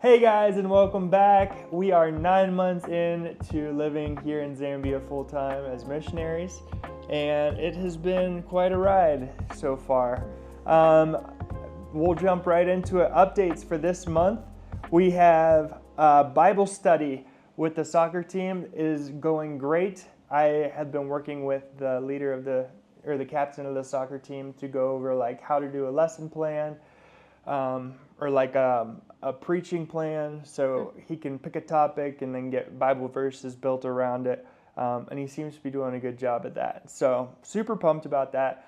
Hey guys, and welcome back. We are 9 months in to living here in Zambia full time as missionaries, and it has been quite a ride so far. We'll jump right into it. Updates for this month. We have Bible study with the soccer team is going great. I have been working with the leader of the captain of the soccer team to go over like how to do a lesson plan, or like a preaching plan, so he can pick a topic and then get Bible verses built around it. And he seems to be doing a good job at that. So super pumped about that.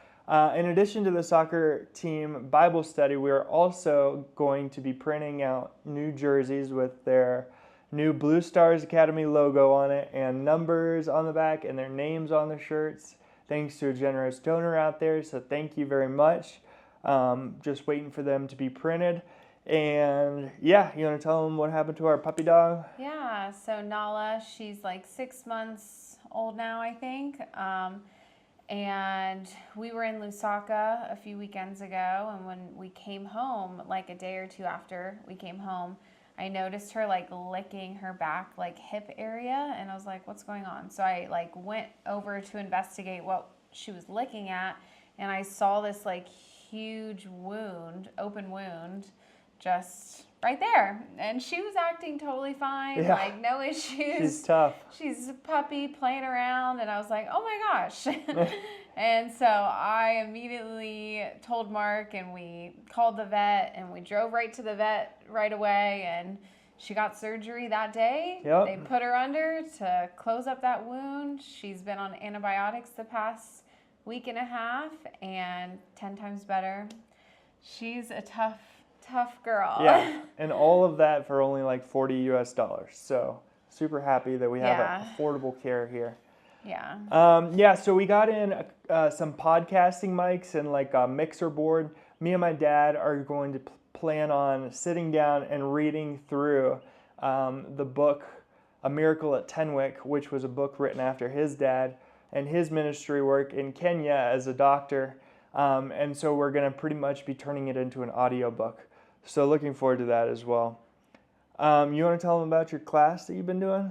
In addition to the soccer team Bible study, we are also going to be printing out new jerseys with their new Blue Stars Academy logo on it and numbers on the back and their names on the shirts, thanks to a generous donor out there. So thank you very much. Just waiting for them to be printed. And yeah, you want to tell them what happened to our puppy dog? Yeah, so Nala, she's like 6 months old now, I think. And we were in Lusaka a few weekends ago, and when we came home, like a day or two after we came home, I noticed her like licking her back, like hip area, and I was like, what's going on? So I like went over to investigate what she was licking at, and I saw this like huge wound, open wound, just right there. And she was acting totally fine, like no issues. She's tough. She's a puppy playing around, and I was like, oh my gosh. And so I immediately told Mark, and we called the vet, and we drove right to the vet right away, and she got surgery that day. Yep. They put her under to close up that wound. She's been on antibiotics the past week and a half, and 10 times better. She's a tough girl. Yeah, and all of that for only like $40 US. So super happy that we have affordable care here. Yeah. So we got in some podcasting mics and like a mixer board. Me and my dad are going to plan on sitting down and reading through the book A Miracle at Tenwick, which was a book written after his dad and his ministry work in Kenya as a doctor. And so we're going to pretty much be turning it into an audiobook. So looking forward to that as well. You want to tell them about your class that you've been doing?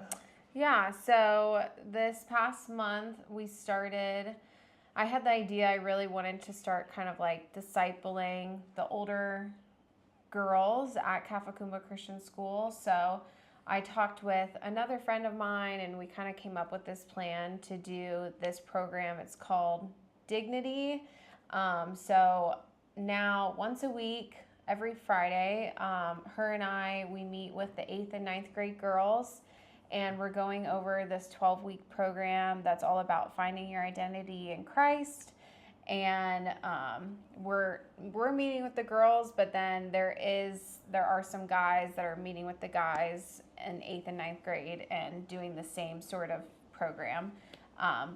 Yeah, so this past month I had the idea I really wanted to start kind of like discipling the older girls at Kafakumba Christian School. So I talked with another friend of mine, and we kind of came up with this plan to do this program. It's called Dignity. So now once a week, every Friday, her and we meet with the 8th and 9th grade girls, and we're going over this 12-week program that's all about finding your identity in Christ. And we're meeting with the girls, but then there are some guys that are meeting with the guys in 8th and 9th grade and doing the same sort of program.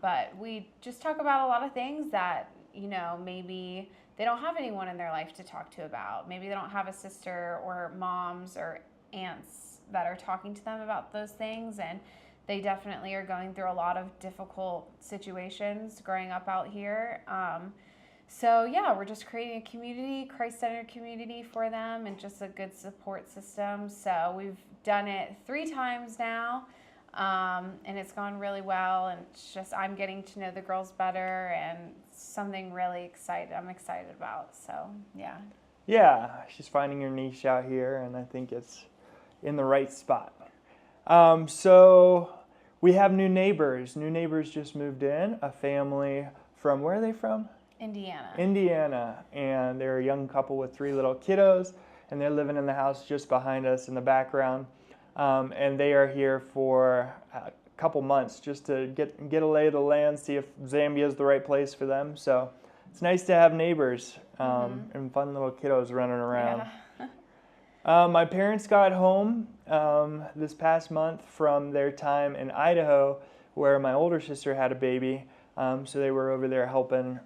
But we just talk about a lot of things that, maybe they don't have anyone in their life to talk to about. Maybe they don't have a sister or moms or aunts that are talking to them about those things, and they definitely are going through a lot of difficult situations growing up out here. So yeah, we're just creating a community, Christ-centered community for them, and just a good support system. So we've done it 3 times now, and it's gone really well, and it's just I'm getting to know the girls better, and something really I'm excited about. So yeah. Yeah, she's finding her niche out here, and I think it's in the right spot. So we have new neighbors. New neighbors just moved in, a family from, where are they from? Indiana. And they're a young couple with 3 little kiddos, and they're living in the house just behind us in the background. And they are here for a couple months just to get a lay of the land, see if Zambia is the right place for them. So it's nice to have neighbors and fun little kiddos running around. Yeah. My parents got home this past month from their time in Idaho, where my older sister had a baby. So they were over there helping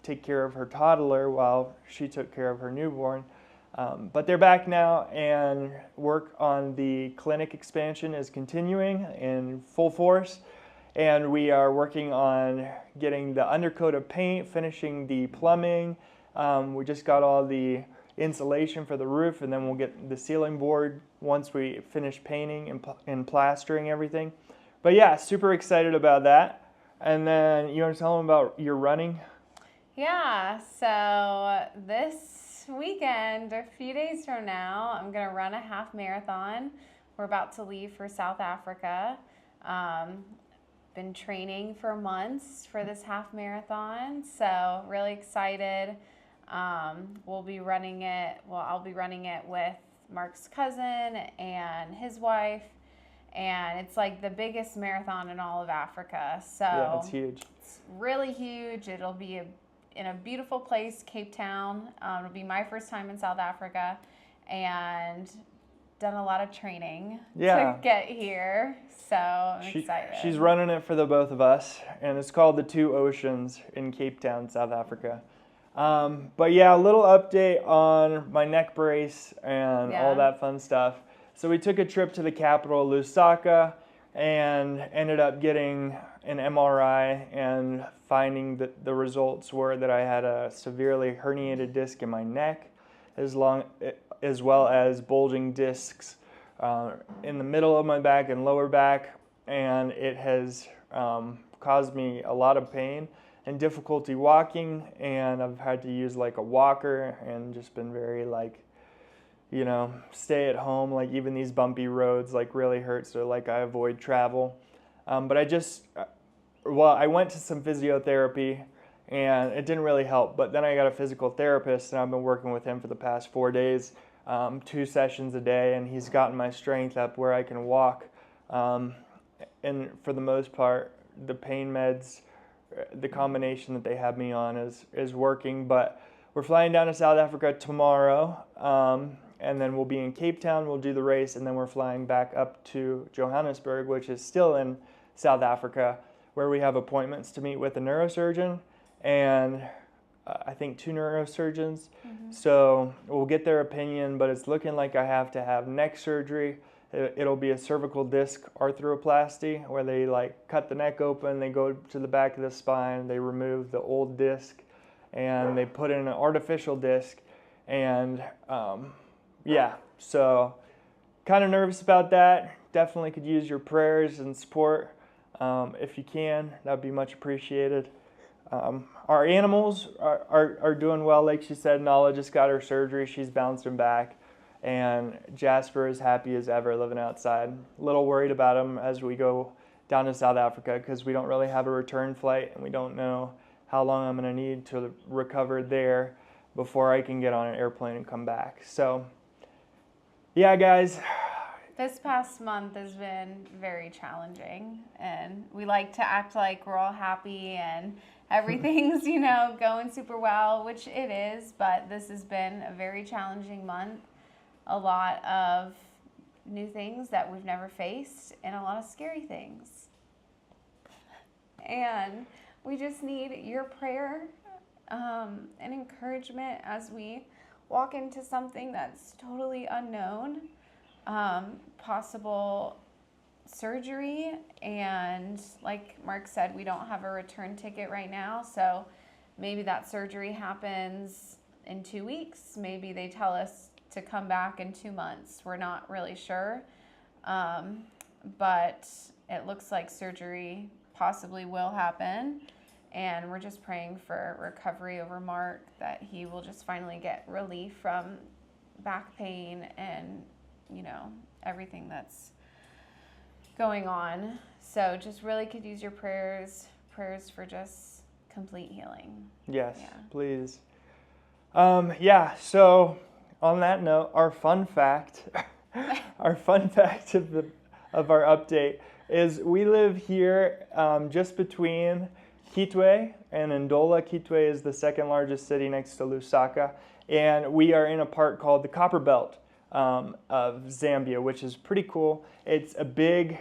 take care of her toddler while she took care of her newborn. But they're back now, and work on the clinic expansion is continuing in full force. And we are working on getting the undercoat of paint, finishing the plumbing. We just got all the insulation for the roof, and then we'll get the ceiling board once we finish painting and plastering everything. But yeah, super excited about that. And then you want to tell them about your running? Yeah, so this weekend, a few days from now, I'm going to run a half marathon. We're about to leave for South Africa. Been training for months for this half marathon, so really excited. I'll be running it with Mark's cousin and his wife, and it's like the biggest marathon in all of Africa. So yeah, it's huge. It's really huge. It'll be in a beautiful place, Cape Town. It'll be my first time in South Africa, and done a lot of training to get here. So I'm excited. She's running it for the both of us, and it's called the Two Oceans in Cape Town, South Africa. But yeah, a little update on my neck brace and all that fun stuff. So we took a trip to the capital, Lusaka, and ended up getting an MRI and finding that the results were that I had a severely herniated disc in my neck, as well as bulging discs in the middle of my back and lower back, and it has caused me a lot of pain and difficulty walking, and I've had to use like a walker and just been very stay at home, like even these bumpy roads like really hurt, so like I avoid travel. But I went to some physiotherapy and it didn't really help, but then I got a physical therapist and I've been working with him for the past 4 days, 2 sessions a day, and he's gotten my strength up where I can walk. And for the most part, the pain meds, the combination that they have me on is working. But we're flying down to South Africa tomorrow, and then we'll be in Cape Town, we'll do the race, and then we're flying back up to Johannesburg, which is still in South Africa, where we have appointments to meet with a neurosurgeon and I think 2 neurosurgeons. Mm-hmm. So we'll get their opinion, but it's looking like I have to have neck surgery. It'll be a cervical disc arthroplasty, where they like cut the neck open, they go to the back of the spine, they remove the old disc, and they put in an artificial disc. And so kind of nervous about that. Definitely could use your prayers and support. If you can, that'd be much appreciated. Our animals are doing well. Like she said, Nala just got her surgery. She's bouncing back. And Jasper is happy as ever living outside. A little worried about him as we go down to South Africa, because we don't really have a return flight and we don't know how long I'm going to need to recover there before I can get on an airplane and come back. So, yeah, guys. This past month has been very challenging, and we like to act like we're all happy and everything's, going super well, which it is, but this has been a very challenging month. A lot of new things that we've never faced and a lot of scary things. And we just need your prayer and encouragement as we walk into something that's totally unknown, possible surgery. And like Mark said, we don't have a return ticket right now, so maybe that surgery happens in 2 weeks. Maybe they tell us to come back in 2 months. We're not really sure, but it looks like surgery possibly will happen, and we're just praying for recovery over Mark, that he will just finally get relief from back pain and everything that's going on. So just really could use your prayers for just complete healing. Yes, please. So on that note, our fun fact of our update is we live here just between Kitwe and Ndola. Kitwe is the second largest city next to Lusaka, and we are in a part called the Copper Belt of Zambia, which is pretty cool. It's a big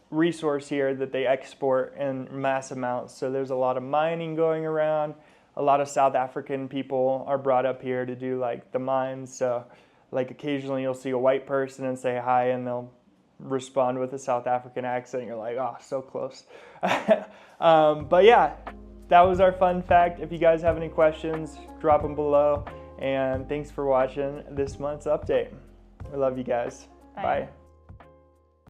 resource here that they export in mass amounts, so there's a lot of mining going around. A lot of South African people are brought up here to do like the mines. So like occasionally you'll see a white person and say hi, and they'll respond with a South African accent. You're like, oh, so close. But yeah, that was our fun fact. If you guys have any questions, drop them below. And thanks for watching this month's update. We love you guys. Bye. Bye.